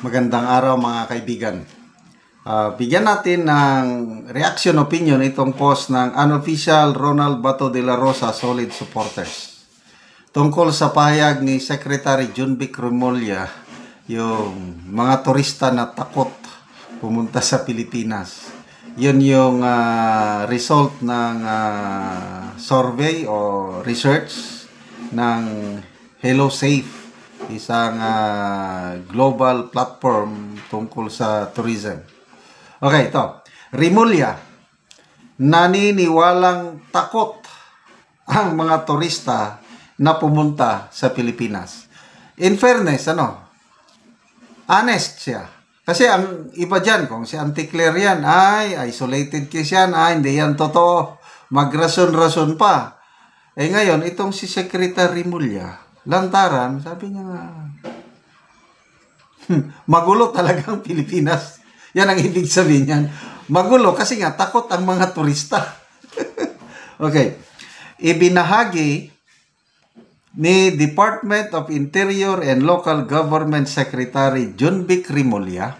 Magandang araw mga kaibigan. Bigyan natin ng reaction opinion itong post ng unofficial Ronald Bato de la Rosa Solid Supporters tungkol sa pahayag ni Secretary Junvic Remulla, yung mga turista na takot pumunta sa Pilipinas. Yun yung result ng survey o research ng Hello Safe, isang global platform tungkol sa tourism. Okay, ito. Remulla, naniniwalang takot ang mga turista na pumunta sa Pilipinas. In fairness, honest siya. Kasi ang iba dyan, kung si Auntie Claire yan, ay isolated case yan, hindi yan totoo. Magrason-rason pa. Ngayon, itong si Secretary Remulla, lantaran, sabi niya nga, magulo talagang Pilipinas. Yan ang ibig sabihin niyan. Magulo kasi nga takot ang mga turista. Okay. Ibinahagi ni Department of Interior and Local Government Secretary Junvic Remulla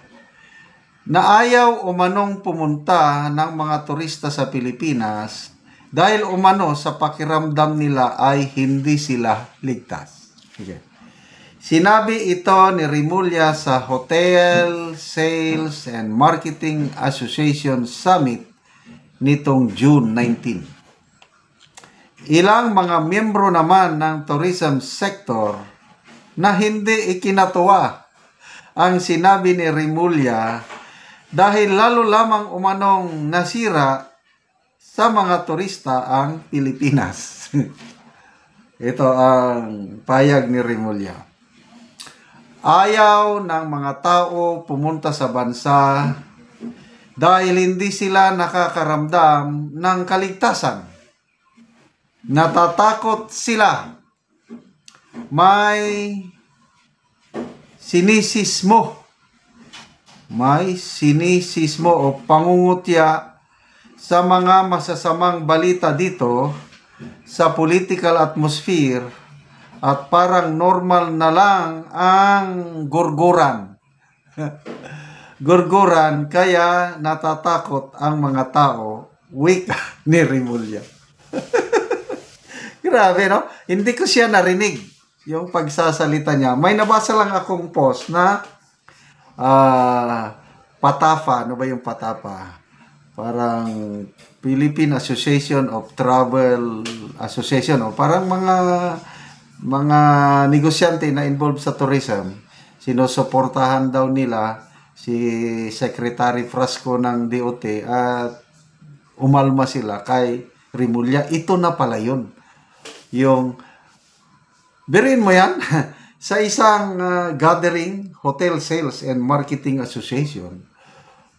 na ayaw umanong pumunta ng mga turista sa Pilipinas dahil umano sa pakiramdam nila ay hindi sila ligtas. Okay. Sinabi ito ni Remulla sa Hotel Sales and Marketing Association Summit nitong June 19. Ilang mga miyembro naman ng tourism sector na hindi ikinatuwa ang sinabi ni Remulla dahil lalo lamang umanong nasira sa mga turista ang Pilipinas. Ito ang payag ni Remulla. Ayaw ng mga tao pumunta sa bansa dahil hindi sila nakakaramdam ng kaligtasan. Natatakot sila. May sinisismo o pangungutya sa mga masasamang balita dito sa political atmosphere at parang normal na lang ang gurguran. Gurguran, kaya natatakot ang mga tao, wika ni Remulla. Grabe, no? Hindi ko siya narinig yung pagsasalita niya. May nabasa lang akong post na PATAFA. Ano ba yung PATAFA? Parang Philippine Association of Travel Association, o parang mga negosyante na involved sa tourism. Sinusuportahan daw nila si Secretary Frasco ng DOT at umalma sila kay Remulla. Ito na pala yun. Yung birin mo yan sa isang gathering, Hotel Sales and Marketing Association.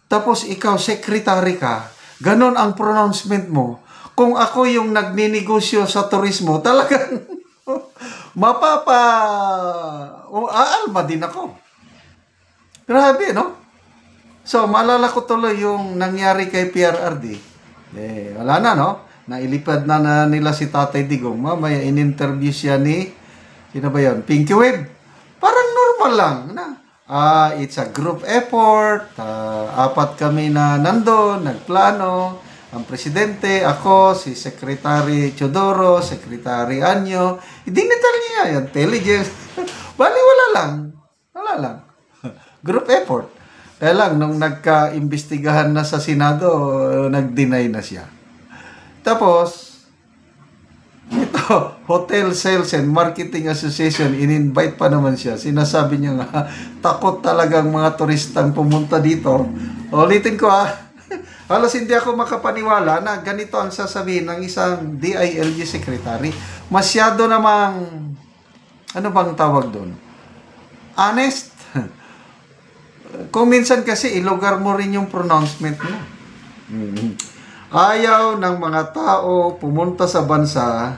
Tapos ikaw, secretary ka, ganon ang pronouncement mo. Kung ako yung nagninegosyo sa turismo, talagang aalma din ako. Grabe, no? So, maalala ko tuloy yung nangyari kay PRRD. Wala na, no? Nailipad na nila si Tatay Digong. Mamaya in-interview siya ni, sino ba yun? Pinky Web. Parang normal lang, na. It's a group effort. Apat kami na nandun, nagplano. Ang presidente, ako, si Secretary Chodoro, Secretary Anyo. Dinital niya yan, intelligence. Bali, wala lang. Group effort. Kaya lang, nung nagka-imbestigahan na sa Senado, nag-deny na siya. Tapos, ito, Hotel Sales and Marketing Association, in-invite pa naman siya. Sinasabi niya nga, takot talagang mga turistang pumunta dito. Ulitin ko halos hindi ako makapaniwala na ganito ang sasabihin ng isang DILG secretary. Masyado namang, ano bang tawag doon? Honest. Kung minsan kasi, ilugar mo rin yung pronouncement mo. Ayaw ng mga tao pumunta sa bansa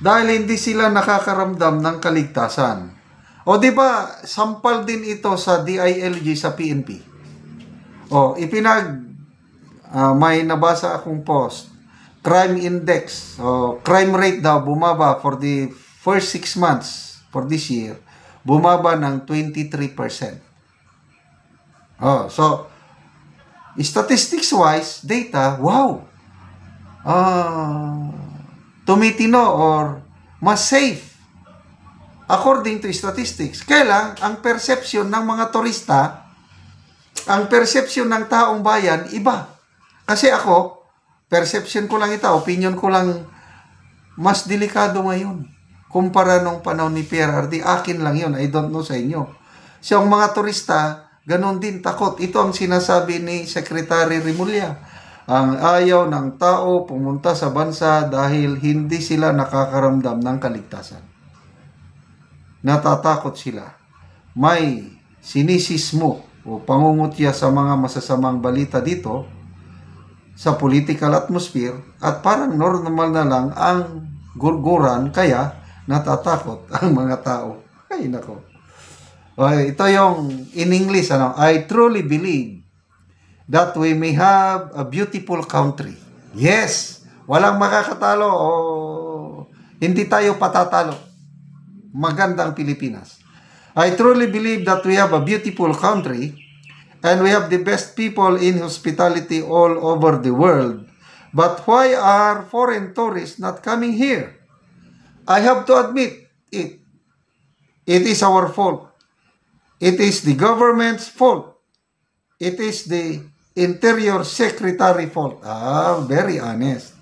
dahil hindi sila nakakaramdam ng kaligtasan. O di ba, sampal din ito sa DILG sa PNP. May nabasa akong post. Crime index, crime rate daw bumaba for the first 6 months for this year. Bumaba ng 23%. Oh, so statistics-wise, data, wow. Tumitino or mas safe according to statistics. Kaya lang, ang perception ng mga turista, ang perception ng taong bayan, iba. Kasi ako, perception ko lang ito, opinion ko lang, mas delikado ngayon. Kumpara nung panahon ni PRRD, akin lang yun, I don't know sa inyo. So, ang mga turista, ganon din takot. Ito ang sinasabi ni Secretary Remulla. Ang ayaw ng tao pumunta sa bansa dahil hindi sila nakakaramdam ng kaligtasan. Natatakot sila. May sinisismo o pangungutya sa mga masasamang balita dito sa political atmosphere at parang normal na lang ang gurguran kaya natatakot ang mga tao. Ay nako. Okay, ito yung in English, I truly believe that we may have a beautiful country. Yes, walang makakatalo o hindi tayo patatalo. Magandang Pilipinas. I truly believe that we have a beautiful country and we have the best people in hospitality all over the world. But why are foreign tourists not coming here? I have to admit it. It is our fault. It is the government's fault. It is the Interior Secretary fault. Very honest.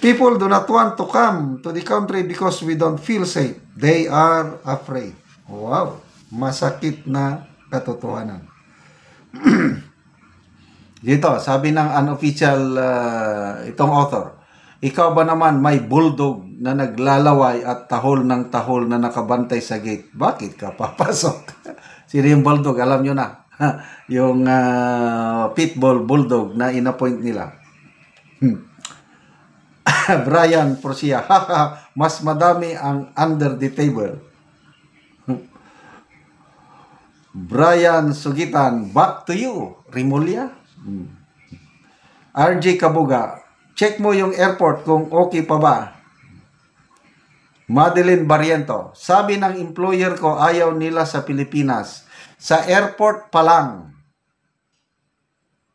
People do not want to come to the country because we don't feel safe. They are afraid. Wow. Masakit na katotohanan. Dito, sabi ng unofficial itong author, ikaw ba naman may bulldog na naglalaway at tahol ng tahol na nakabantay sa gate? Bakit ka papasok? Sino yung bulldog? Alam nyo na. Yung pitbull bulldog na inappoint nila. Brian Porcia, mas madami ang under the table. Brian Sugitan, back to you, Remulla. RJ Kabuga, check mo yung airport kung okay pa ba. Madeline Barriento, sabi ng employer ko ayaw nila sa Pilipinas. Sa airport pa lang,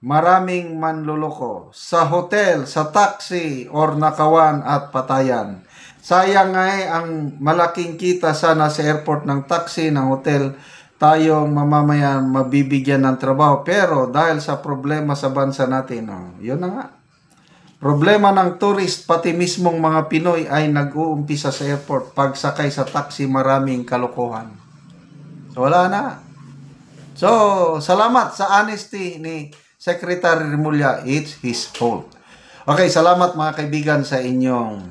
maraming manluloko. Sa hotel, sa taxi, or nakawan at patayan. Sayang nga ang malaking kita sana sa airport ng taxi, ng hotel, tayong mamamayan mabibigyan ng trabaho. Pero dahil sa problema sa bansa natin, yun na nga. Problema ng tourist, pati mismong mga Pinoy ay nag-uumpisa sa airport. Pagsakay sa taxi, maraming kalokohan. So wala na. So, salamat sa honesty ni Secretary Remulla. It's his fault. Okay, salamat mga kaibigan sa inyong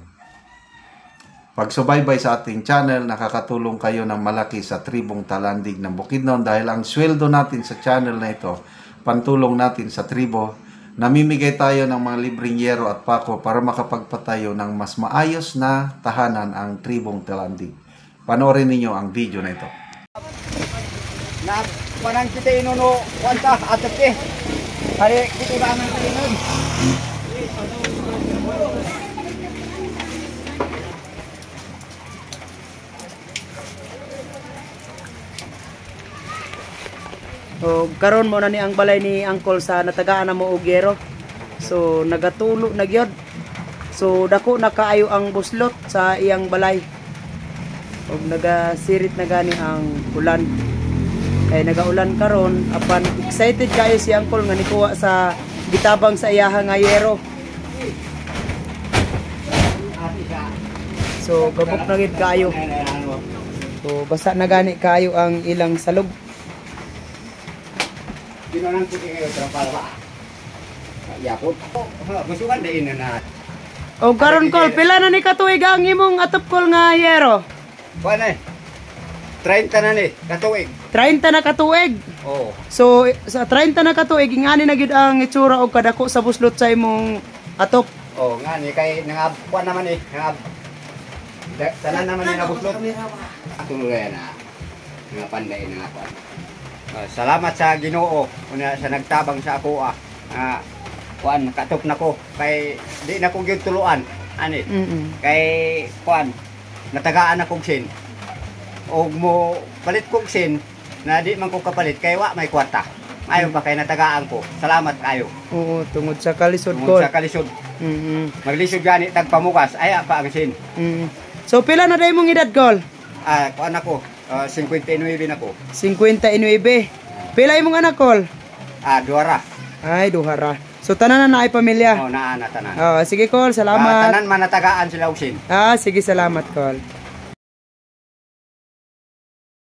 pagsubaybay sa ating channel. Nakakatulong kayo ng malaki sa tribong Talandig ng Bukidnon dahil ang sweldo natin sa channel na ito, pantulong natin sa tribo. Namimigay tayo ng mga libreng yero at pako para makapagpatayo ng mas maayos na tahanan ang tribong Talandig. Panoorin ninyo ang video na ito. Na panang kita inuno kwanta atap ke hari kita naman inon o karon mo na ni ang balay ni Uncle sa natagaan na mo og yero. So nagatulo nagyod. So dako na kaayo ang buslot sa iyang balay. Og nagasirit na gani ang ulan. Kay nagaulan karon apan excited kayo si Uncle nga nikuha sa gitabang sa iyaha nga yero. So gabok na gid kayo. So basa na gani kayo ang ilang salog. Ginonan ko kayo para yapot. Gustuhan din na. O karon Col, pila na ni katuig ang imong atop Col nga yero? Kuan eh. 30 na ni katuig. 30 na katuig. Oh. So sa 30 na katuig ingani na gid ang itsura og kadako sa buslot sa imong atop. Oh, nga ni kay nangab kuan naman eh. Nangab tanan naman ni nabuslot. Tuloy na. Nga panday na kuan. Salamat sa Ginoo una sa nagtabang sa ako kuan katok nako kay di na ko gyud tuluan ani. Kay kuan natagaan akong sin. Og mo palit kog sin na di man ko kapalit kay wa may kwarta. Ayo ba kay natagaan ko. Salamat kayo. Oo, tungod sa kalisod Tungod Col. sa kalisod. Maglisod gani tagpamukas ay pa ang sin. So pila na day mong edad Col? Kuan ako, 59 na ko. 59. Pila imong anak Col? Duara. Ay, duhara. So tanan na naay pamilya. Oh, naa na tanan. Sige Col, salamat. Tanan man natagaan sila usin. Sige, salamat Col.